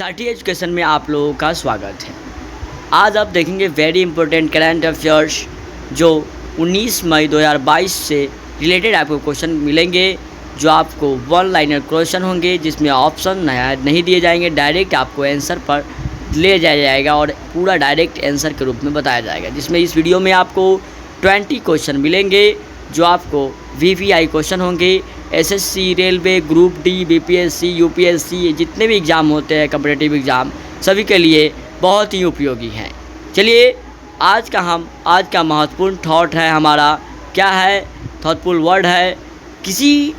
SRT education में आप लोगों का स्वागत है। आज आप देखेंगे वेरी इंपॉर्टेंट करंट अफेयर्स जो 19 मई 2022 से रिलेटेड आपको क्वेश्चन मिलेंगे, जो आपको वन लाइनर क्वेश्चन होंगे जिसमें ऑप्शन नहीं दिए जाएंगे, डायरेक्ट आपको आंसर पर ले जाया जाएगा और पूरा डायरेक्ट आंसर के रूप में बताया जाएगा। जिसमें इस वीडियो में आपको 20 क्वेश्चन मिलेंगे जो आपको वीवीआई क्वेश्चन होंगे। SSC, railway, group D, BPSC, UPSC, जितने भी एग्ज़ाम होते हैं कॉम्पिटिटिव एग्ज़ाम, सभी के लिए बहुत ही उपयोगी हैं। चलिए आज का महत्वपूर्ण थॉट है हमारा, क्या है थॉटफुल वर्ड है, किसी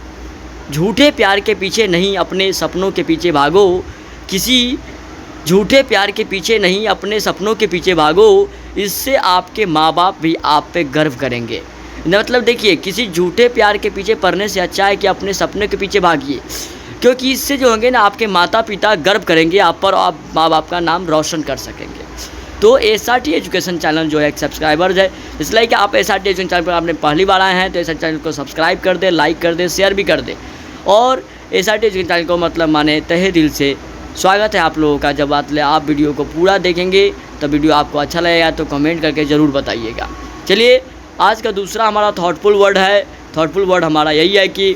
झूठे प्यार के पीछे नहीं अपने सपनों के पीछे भागो। किसी झूठे प्यार के पीछे नहीं अपने सपनों के पीछे भागो, इससे आपके माँ बाप भी आप पे गर्व करेंगे। मतलब देखिए, किसी झूठे प्यार के पीछे पड़ने से अच्छा है कि अपने सपने के पीछे भागिए, क्योंकि इससे जो होंगे ना आपके माता पिता गर्व करेंगे आप पर और आप माँ बाप का नाम रोशन कर सकेंगे। तो एसआरटी एजुकेशन चैनल जो है एक सब्सक्राइबर्स है, इसलिए कि आप एसआरटी एजुकेशन चैनल पर आपने पहली बार आए हैं तो एसआरटी चैनल को सब्सक्राइब कर दे, लाइक कर दे, शेयर भी कर दे। और एसआरटी एजुकेशन चैनल को मतलब माने तहे दिल से स्वागत है आप लोगों का। जब आप वीडियो को पूरा देखेंगे तो वीडियो आपको अच्छा लगेगा तो कमेंट करके ज़रूर बताइएगा। चलिए आज का दूसरा हमारा थॉटफुल वर्ड है। थॉटफुल वर्ड हमारा यही है कि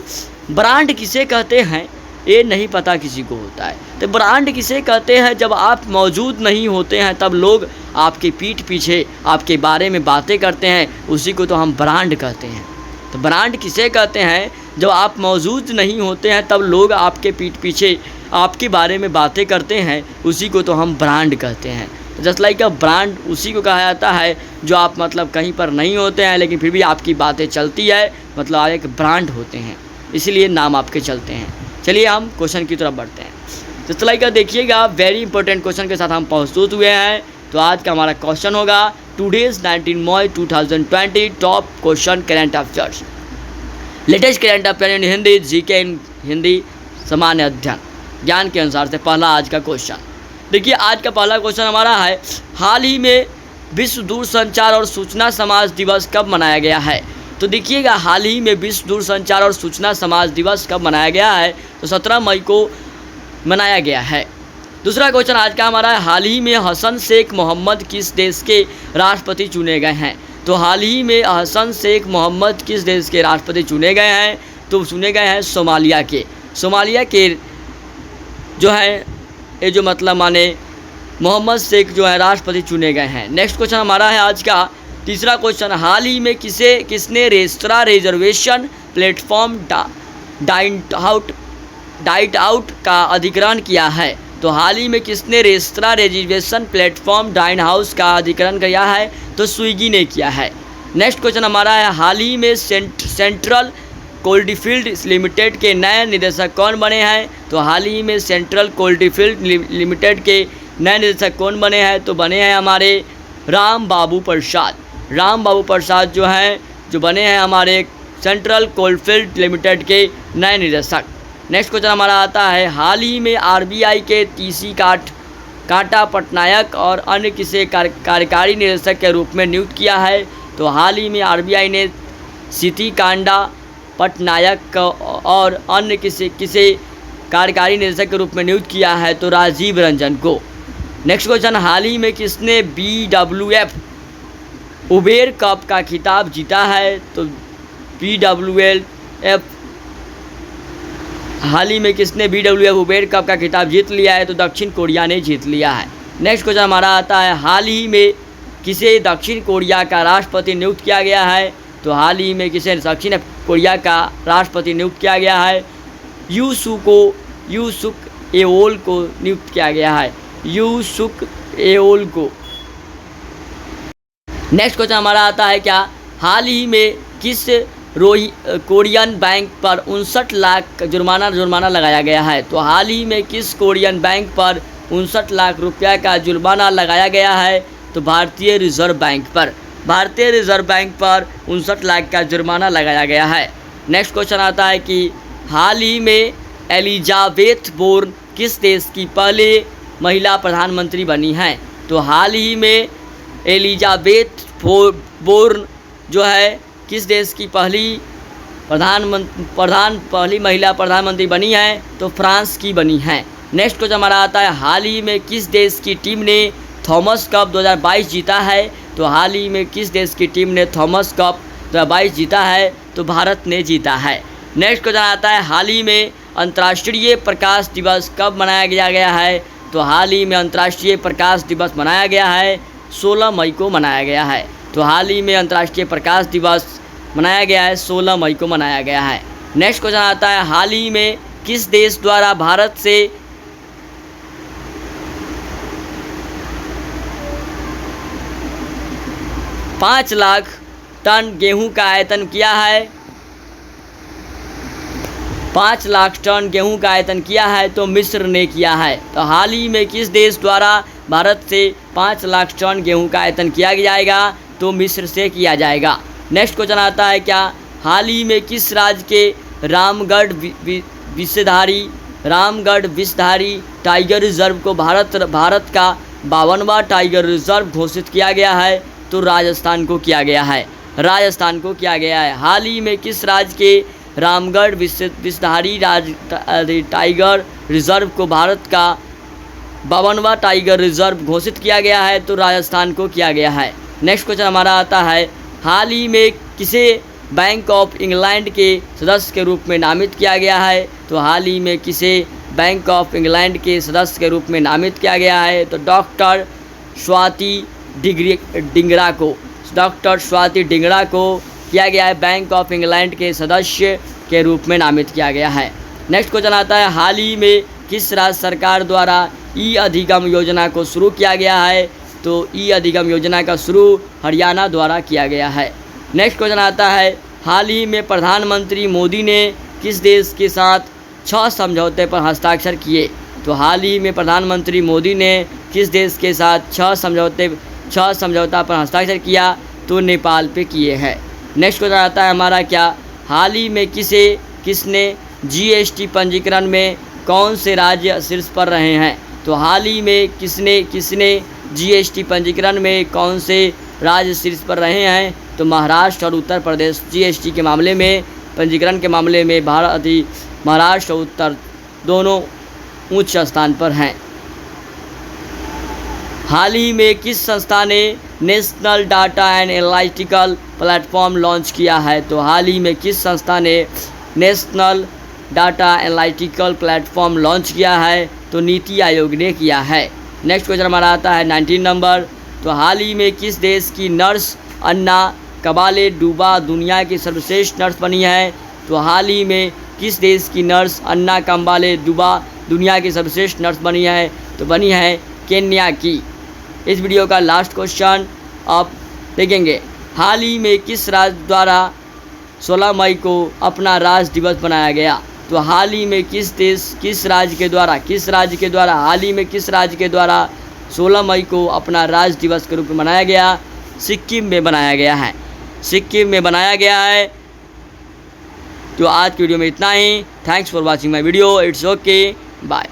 ब्रांड किसे कहते हैं ये नहीं पता किसी को होता है। तो ब्रांड किसे कहते हैं, जब आप मौजूद नहीं होते हैं तब लोग आपके पीठ पीछे आपके बारे में बातें करते हैं, उसी को तो हम ब्रांड कहते हैं। तो ब्रांड किसे कहते हैं, जब आप मौजूद नहीं होते हैं तब लोग आपके पीठ पीछे आपके बारे में बातें करते हैं, उसी को तो हम ब्रांड कहते हैं। जस्ट लाइक अ ब्रांड उसी को कहा जाता है जो आप मतलब कहीं पर नहीं होते हैं लेकिन फिर भी आपकी बातें चलती है, मतलब आप एक ब्रांड होते हैं, इसीलिए नाम आपके चलते हैं। चलिए हम क्वेश्चन की तरफ बढ़ते हैं। जस्ट लाइक देखिएगा, वेरी इंपॉर्टेंट क्वेश्चन के साथ हम पहुँच हुए हैं। तो आज का हमारा क्वेश्चन होगा टुडेज 19 मई 2020 top question current affairs, latest current affair in Hindi, GK in Hindi, सामान्य अध्ययन ज्ञान के अनुसार से पहला आज का क्वेश्चन। देखिए आज का पहला क्वेश्चन हमारा है, हाल ही में विश्व दूरसंचार और सूचना समाज दिवस कब मनाया गया है। तो देखिएगा, हाल ही में विश्व दूरसंचार और सूचना समाज दिवस कब मनाया गया है, तो 17 मई को मनाया गया है। दूसरा क्वेश्चन आज का हमारा है, हाल ही में हसन शेख मोहम्मद किस देश के राष्ट्रपति चुने गए हैं। तो हाल ही में हसन शेख मोहम्मद किस देश के राष्ट्रपति चुने गए हैं, तो चुने गए हैं सोमालिया के। सोमालिया के जो है ये जो मतलब माने मोहम्मद शेख जो है राष्ट्रपति चुने गए हैं। नेक्स्ट क्वेश्चन हमारा है आज का तीसरा क्वेश्चन, हाल ही में किसने रेस्तरां रिजर्वेशन प्लेटफॉर्म डाइट आउट का अधिग्रहण किया है। तो हाल ही में किसने restaurant reservation platform dine house का अधिग्रहण किया है, तो स्विगी ने किया है। नेक्स्ट क्वेश्चन हमारा है, हाल ही में सेंट्रल कोल्डफील्ड लिमिटेड के नए निदेशक कौन बने हैं। तो हाल ही में सेंट्रल कोल्डफील्ड लिमिटेड के नए निदेशक कौन बने हैं, तो बने हैं हमारे राम बाबू प्रसाद। राम बाबू प्रसाद जो हैं जो बने हैं हमारे सेंट्रल कोलफील्ड लिमिटेड के नए निदेशक। नेक्स्ट क्वेश्चन हमारा आता है, हाल ही में आरबीआई के टीसी कांटा पटनायक और अन्य किसे कार्यकारी निदेशक के रूप में नियुक्त किया है। तो हाल ही में आरबीआई ने सिटी कांडा पटनायक और अन्य किसे कार्यकारी निदेशक के रूप में नियुक्त किया है, तो राजीव रंजन को। नेक्स्ट क्वेश्चन, हाल ही में किसने BWF उबेर कप का खिताब जीता है। तो BWF हाल ही में किसने BWF उबेर कप का खिताब जीत लिया है, तो दक्षिण कोरिया ने जीत लिया है। नेक्स्ट क्वेश्चन हमारा आता है, हाल ही में किसे दक्षिण कोरिया का राष्ट्रपति नियुक्त किया गया है। तो हाल ही में किसे दक्षिण कोरिया का राष्ट्रपति नियुक्त किया गया है, यूसुक एओल को नियुक्त किया गया है, यूसुक एओल को। नेक्स्ट क्वेश्चन हमारा आता है, क्या हाल ही में किस कोरियन बैंक पर 59 लाख जुर्माना लगाया गया है। तो हाल ही में किस कोरियन बैंक पर 59 लाख रुपये का जुर्माना लगाया गया है, तो भारतीय रिजर्व बैंक पर। भारतीय रिजर्व बैंक पर 59 लाख का जुर्माना लगाया गया है। नेक्स्ट क्वेश्चन आता है कि हाल ही में एलिजाबेथ बोर्न किस देश की पहले महिला प्रधानमंत्री बनी हैं। तो हाल ही में एलिजाबेथ बोर्न जो है किस देश की पहली महिला प्रधानमंत्री बनी है, तो फ्रांस की बनी हैं। नेक्स्ट क्वेश्चन हमारा आता है, हाल ही में किस देश की टीम ने थॉमस कप 2022 जीता है? तो हाल ही में किस देश की टीम ने थॉमस कप 2022 जीता है? तो भारत ने जीता है। नेक्स्ट क्वेश्चन आता है, हाल ही में अंतर्राष्ट्रीय प्रकाश दिवस कब मनाया गया है? तो हाल ही में अंतर्राष्ट्रीय प्रकाश दिवस मनाया गया है 16 मई को मनाया गया है। तो हाल ही में अंतर्राष्ट्रीय प्रकाश दिवस मनाया गया है 16 मई को मनाया गया है। नेक्स्ट क्वेश्चन आता है, हाल ही में किस देश द्वारा भारत से $5 लाख टन गेहूं का आयातन किया है? 5 लाख टन गेहूं का आयातन किया है? तो मिस्र ने किया है। तो हाल ही में किस देश द्वारा भारत से 5 लाख टन गेहूं का आयातन किया जाएगा? तो मिस्र से किया जाएगा। नेक्स्ट क्वेश्चन आता है, क्या हाल ही में किस राज्य के रामगढ़ विषधारी टाइगर रिजर्व को भारत का 52वां टाइगर रिजर्व घोषित किया गया है? तो राजस्थान को किया गया है। राजस्थान को किया गया है। हाल ही में किस राज्य के रामगढ़ विषधारी टाइगर रिजर्व को भारत का 52वां टाइगर रिजर्व घोषित किया गया है? तो राजस्थान को किया गया है। नेक्स्ट क्वेश्चन हमारा आता है, हाल ही में किसे बैंक ऑफ इंग्लैंड के सदस्य के रूप में नामित किया गया है? तो हाल ही में किसे बैंक ऑफ इंग्लैंड के सदस्य के रूप में नामित किया गया है? तो डॉक्टर स्वाति डिंगरा को किया गया है बैंक ऑफ इंग्लैंड के सदस्य के रूप में नामित किया गया है। नेक्स्ट क्वेश्चन आता है, हाल ही में किस राज्य सरकार द्वारा ई अधिगम योजना को शुरू किया गया है? तो ई अधिगम योजना का शुरू हरियाणा द्वारा किया गया है। नेक्स्ट क्वेश्चन आता है, हाल ही में प्रधानमंत्री मोदी ने किस देश के साथ 6 समझौते पर हस्ताक्षर किए? तो हाल ही में प्रधानमंत्री मोदी ने किस देश के साथ 6 समझौता पर हस्ताक्षर किया? तो नेपाल पे किए हैं। नेक्स्ट क्वेश्चन आता है हमारा, क्या हाल ही में किसने जीएसटी पंजीकरण में कौन से राज्य शीर्ष पर रहे हैं? तो हाल ही में किसने जीएसटी पंजीकरण में कौन से राज्य शीर्ष पर रहे हैं? तो महाराष्ट्र और उत्तर प्रदेश जीएसटी के मामले में, पंजीकरण के मामले में महाराष्ट्र और उत्तर दोनों उच्च स्थान पर हैं। हाल ही में किस संस्था ने national data and analytical platform launch किया है? तो हाल ही में किस संस्था ने national data analytical platform launch किया है? तो नीति आयोग ने किया है। नेक्स्ट क्वेश्चन हमारा आता है 19 नंबर, तो हाल ही में किस देश की नर्स अन्ना कबाले डूबा दुनिया की सर्वश्रेष्ठ नर्स बनी है? तो हाल ही में किस देश की नर्स अन्ना कबाले डूबा दुनिया की सर्वश्रेष्ठ नर्स बनी है? तो बनी है केन्या की। इस वीडियो का लास्ट क्वेश्चन आप देखेंगे, हाल ही में किस राज्य द्वारा 16 मई को अपना राज्य दिवस मनाया गया? तो हाल ही में किस राज्य के द्वारा हाल ही में किस राज्य के द्वारा 16 मई को अपना राज्य दिवस के रूप में मनाया गया? सिक्किम में बनाया गया है। सिक्किम में बनाया गया है। तो आज की वीडियो में इतना ही। Thanks for watching my video. It's okay, bye.